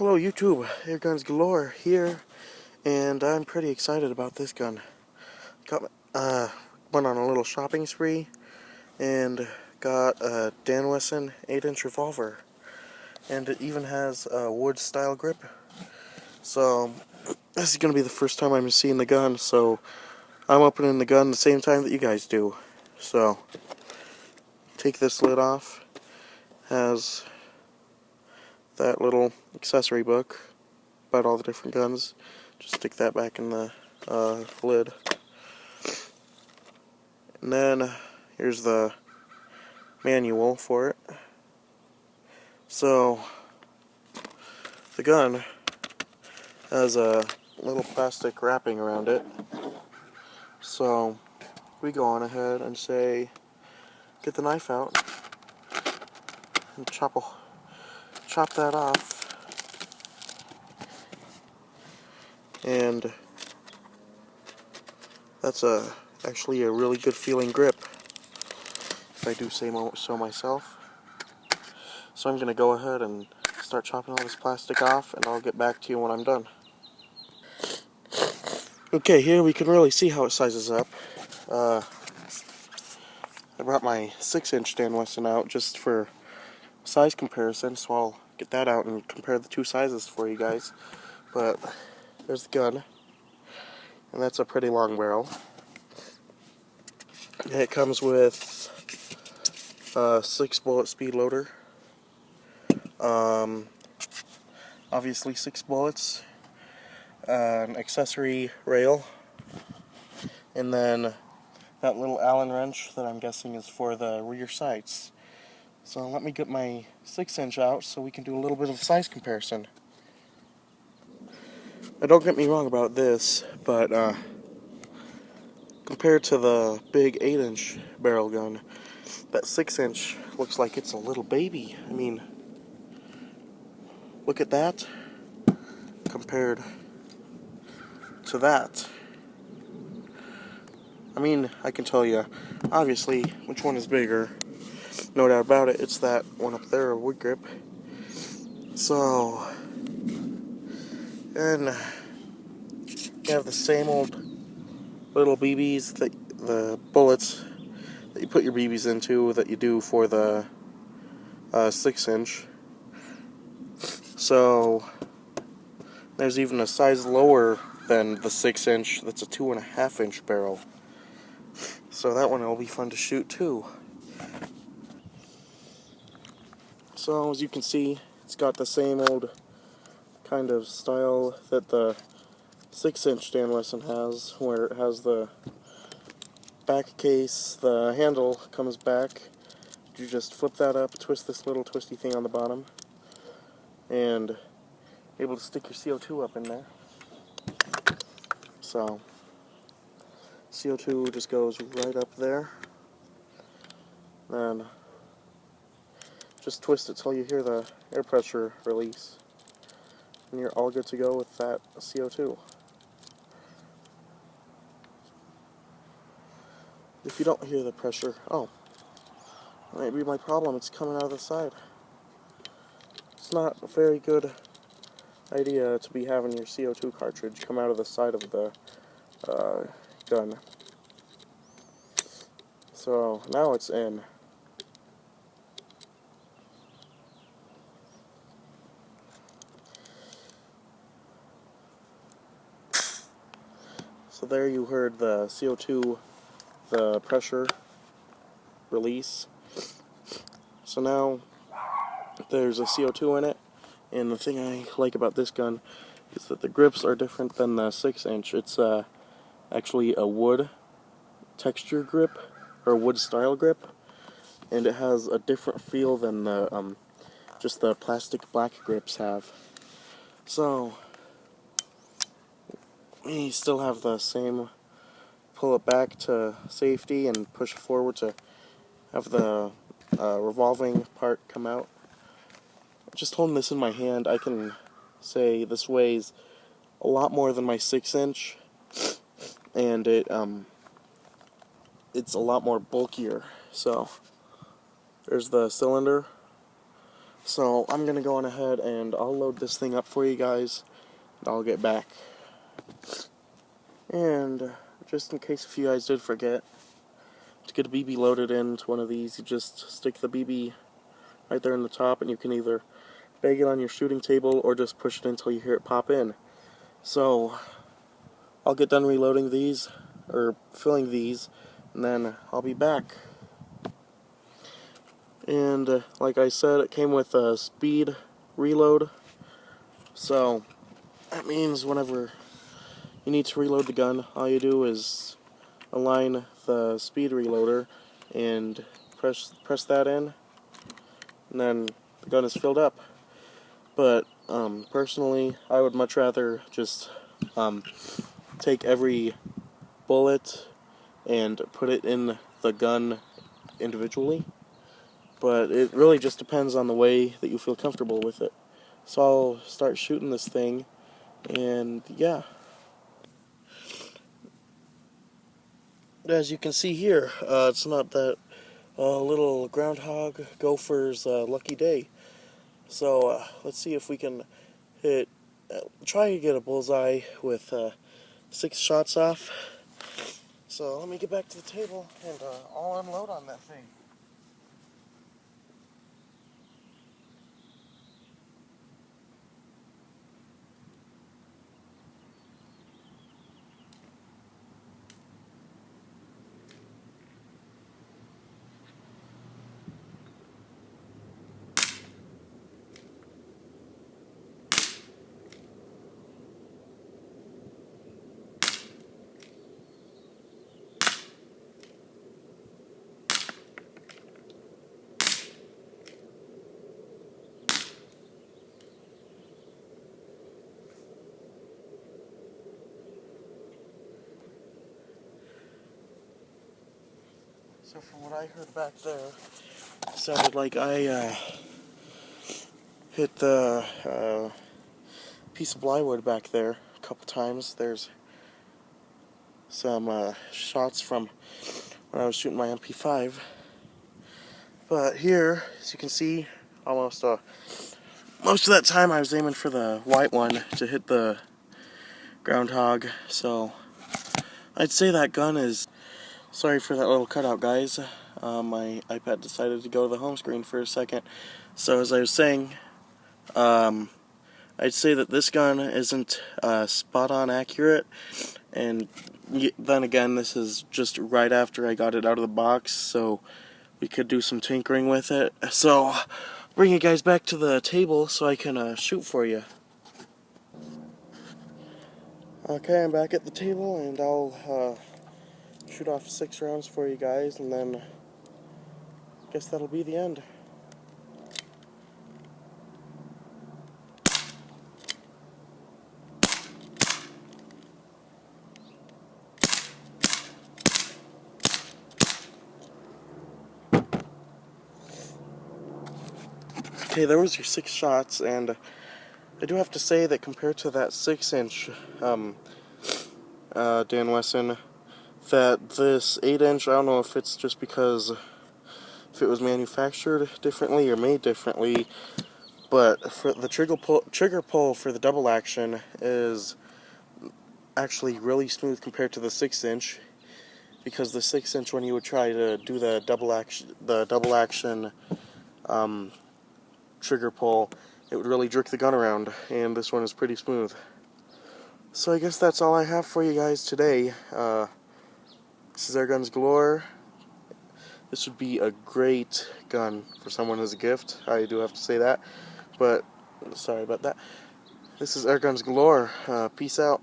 Hello YouTube, Air Guns Galore here, and I'm pretty excited about this gun. Went on a little shopping spree, and got a Wesson 8-inch revolver, and it even has a wood style grip. So, this is going to be the first time I'm seeing the gun, so I'm opening the gun the same time that you guys do. So, take this lid off, has that little accessory book about all the different guns. Just stick that back in the lid. And then here's the manual for it. So the gun has a little plastic wrapping around it. So we go on ahead and say, get the knife out and chop that off. And that's actually a really good feeling grip, if I do say so myself. So I'm going to go ahead and start chopping all this plastic off, and I'll get back to you when I'm done. Okay, here we can really see how it sizes up. I brought my 6-inch Dan Wesson out just for size comparison, so I'll get that out and compare the two sizes for you guys. But there's the gun, and that's a pretty long barrel. It comes with a 6-bullet speed loader. Obviously 6 bullets, an accessory rail, and then that little Allen wrench that I'm guessing is for the rear sights. So let me get my 6-inch out so we can do a little bit of size comparison. Now don't get me wrong about this, but compared to the big 8-inch barrel gun, that 6-inch looks like it's a little baby. I mean, look at that compared to that. I mean, I can tell you, obviously, which one is bigger. No doubt about it, it's that one up there, a wood grip. So, and you have the same old little BBs, the bullets that you put your BBs into that you do for the 6-inch. So, there's even a size lower than the 6-inch, that's a 2.5-inch barrel. So that one will be fun to shoot too. So as you can see, it's got the same old kind of style that the 6-inch Dan Wesson has, where it has the back case, the handle comes back. You just flip that up, twist this little twisty thing on the bottom, and able to stick your CO2 up in there. So CO2 just goes right up there. Then just twist it till you hear the air pressure release, and you're all good to go with that CO2. If you don't hear the pressure, that might be my problem, it's coming out of the side. It's not a very good idea to be having your CO2 cartridge come out of the side of the gun. So now it's in. So there you heard the CO2, the pressure release. So now there's a CO2 in it, and the thing I like about this gun is that the grips are different than the 6-inch. It's actually a wood texture grip, or wood style grip, and it has a different feel than the just the plastic black grips have. So we still have the same pull it back to safety and push forward to have the revolving part come out. Just holding this in my hand, I can say this weighs a lot more than my 6-inch, and it's a lot more bulkier. So there's the cylinder. So I'm gonna go on ahead and I'll load this thing up for you guys, and I'll get back. And just in case if you guys did forget, to get a BB loaded into one of these, you just stick the BB right there in the top, and you can either bag it on your shooting table or just push it until you hear it pop in. So I'll get done reloading these, or filling these, and then I'll be back. And like I said, it came with a speed reload, so that means whenever you need to reload the gun, all you do is align the speed reloader and press that in, and then the gun is filled up. But personally, I would much rather just take every bullet and put it in the gun individually. But it really just depends on the way that you feel comfortable with it. So I'll start shooting this thing, and yeah. As you can see here, it's not that little groundhog gopher's lucky day. So let's see if we can try to get a bullseye with 6 shots off. So let me get back to the table and I'll unload on that thing. So from what I heard back there, it sounded like I hit the piece of plywood back there a couple times. There's some shots from when I was shooting my MP5. But here, as you can see, almost most of that time I was aiming for the white one to hit the groundhog. So I'd say that gun is... Sorry for that little cutout, guys. My iPad decided to go to the home screen for a second. So as I was saying, I'd say that this gun isn't spot-on accurate, and then again, this is just right after I got it out of the box, so we could do some tinkering with it. So, bring you guys back to the table so I can shoot for you. Okay, I'm back at the table, and I'll shoot off 6 rounds for you guys, and then I guess that'll be the end. Okay, there was your 6 shots, and I do have to say that compared to that 6-inch Dan Wesson, that this 8-inch, I don't know if it's just because if it was manufactured differently or made differently, but for the trigger pull for the double action is actually really smooth compared to the 6-inch, because the 6-inch, when you would try to do the double action trigger pull, it would really jerk the gun around, and this one is pretty smooth. So I guess that's all I have for you guys today. This is Airguns Galore. This would be a great gun for someone as a gift. I do have to say that, but sorry about that. This is Airguns Galore. Peace out.